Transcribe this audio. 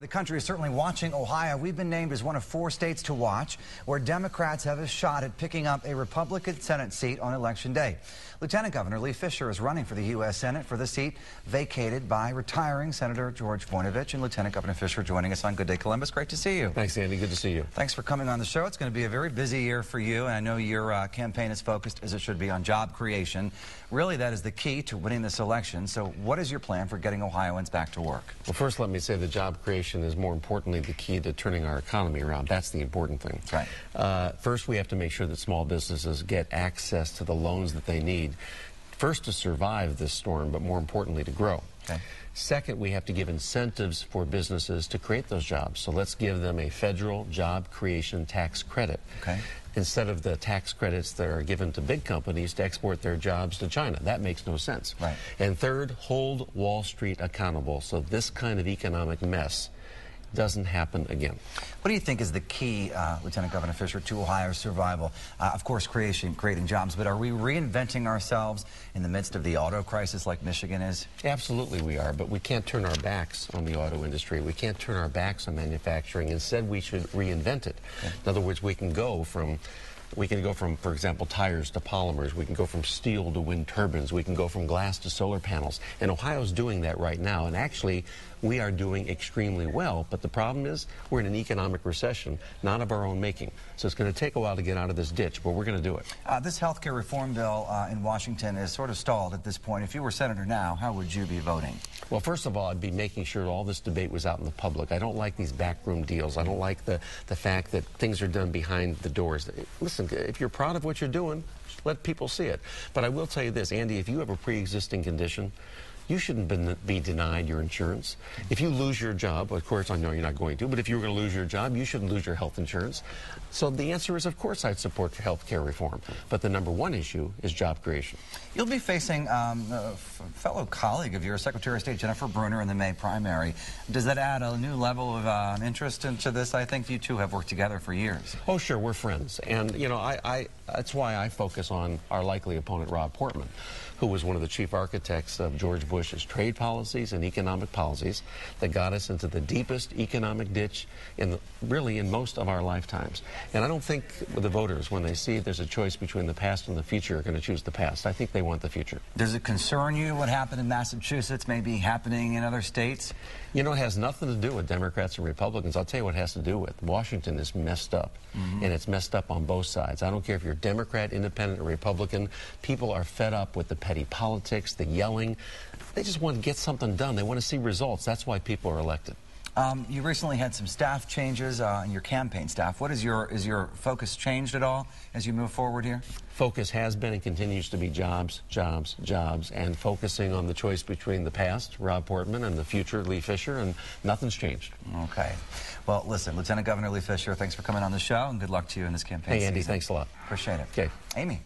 The country is certainly watching Ohio. We've been named as one of 4 states to watch where Democrats have a shot at picking up a Republican Senate seat on Election Day. Lieutenant Governor Lee Fisher is running for the U.S. Senate for the seat vacated by retiring Senator George Voinovich. And Lieutenant Governor Fisher joining us on Good Day Columbus. Great to see you. Thanks, Andy. Good to see you. Thanks for coming on the show. It's going to be a very busy year for you, and I know your campaign is focused, as it should be, on job creation. Really, that is the key to winning this election. So what is your plan for getting Ohioans back to work? Well, first, let me say that job creation is more importantly the key to turning our economy around. That's the important thing. That's right. First, we have to make sure that small businesses get access to the loans that they need. First, to survive this storm, but more importantly, to grow. Okay. Second, we have to give incentives for businesses to create those jobs. So let's give them a federal job creation tax credit. Okay. Instead of the tax credits that are given to big companies to export their jobs to China. That makes no sense. Right. And third, hold Wall Street accountable so this kind of economic mess doesn't happen again. What do you think is the key, Lieutenant Governor Fisher, to Ohio's survival? Of course, creating jobs, but are we reinventing ourselves in the midst of the auto crisis like Michigan is? Absolutely we are, but we can't turn our backs on the auto industry. We can't turn our backs on manufacturing. Instead, we should reinvent it. Okay. In other words, we can go from, for example, tires to polymers. We can go from steel to wind turbines. We can go from glass to solar panels. And Ohio's doing that right now. And actually, we are doing extremely well. But the problem is, we're in an economic recession, not of our own making. So it's going to take a while to get out of this ditch, but we're going to do it. This health care reform bill in Washington is sort of stalled at this point. If you were senator now, how would you be voting? Well, first of all, I'd be making sure all this debate was out in the public. I don't like these backroom deals. I don't like the fact that things are done behind the doors. Listen, if you're proud of what you're doing, let people see it. But I will tell you this, Andy, if you have a pre-existing condition, you shouldn't be denied your insurance. If you lose your job, of course I know you're not going to, but if you were going to lose your job, you shouldn't lose your health insurance. So the answer is, of course, I'd support health care reform. But the #1 issue is job creation. You'll be facing a fellow colleague of yours, Secretary of State Jennifer Brunner, in the May primary. Does that add a new level of interest into this? I think you two have worked together for years. Oh, sure, we're friends. And, you know, that's why I focus on our likely opponent, Rob Portman, who was one of the chief architects of George Bush's trade policies and economic policies that got us into the deepest economic ditch really in most of our lifetimes. And I don't think the voters, when they see there's a choice between the past and the future, are going to choose the past. I think they want the future. Does it concern you what happened in Massachusetts may be happening in other states? You know, it has nothing to do with Democrats and Republicans. I'll tell you what it has to do with. Washington is messed up, and it's messed up on both sides. I don't care if you're Democrat, Independent, or Republican. People are fed up with the petty politics, the yelling. They just want to get something done. They want to see results. That's why people are elected. You recently had some staff changes in your campaign staff. What is your focus changed at all as you move forward here? Focus has been and continues to be jobs, jobs, jobs, and focusing on the choice between the past, Rob Portman, and the future, Lee Fisher, and nothing's changed. Okay. Well, listen, Lieutenant Governor Lee Fisher, thanks for coming on the show, and good luck to you in this campaign Hey, Andy, season. thanks a lot. Appreciate it. Okay. Amy.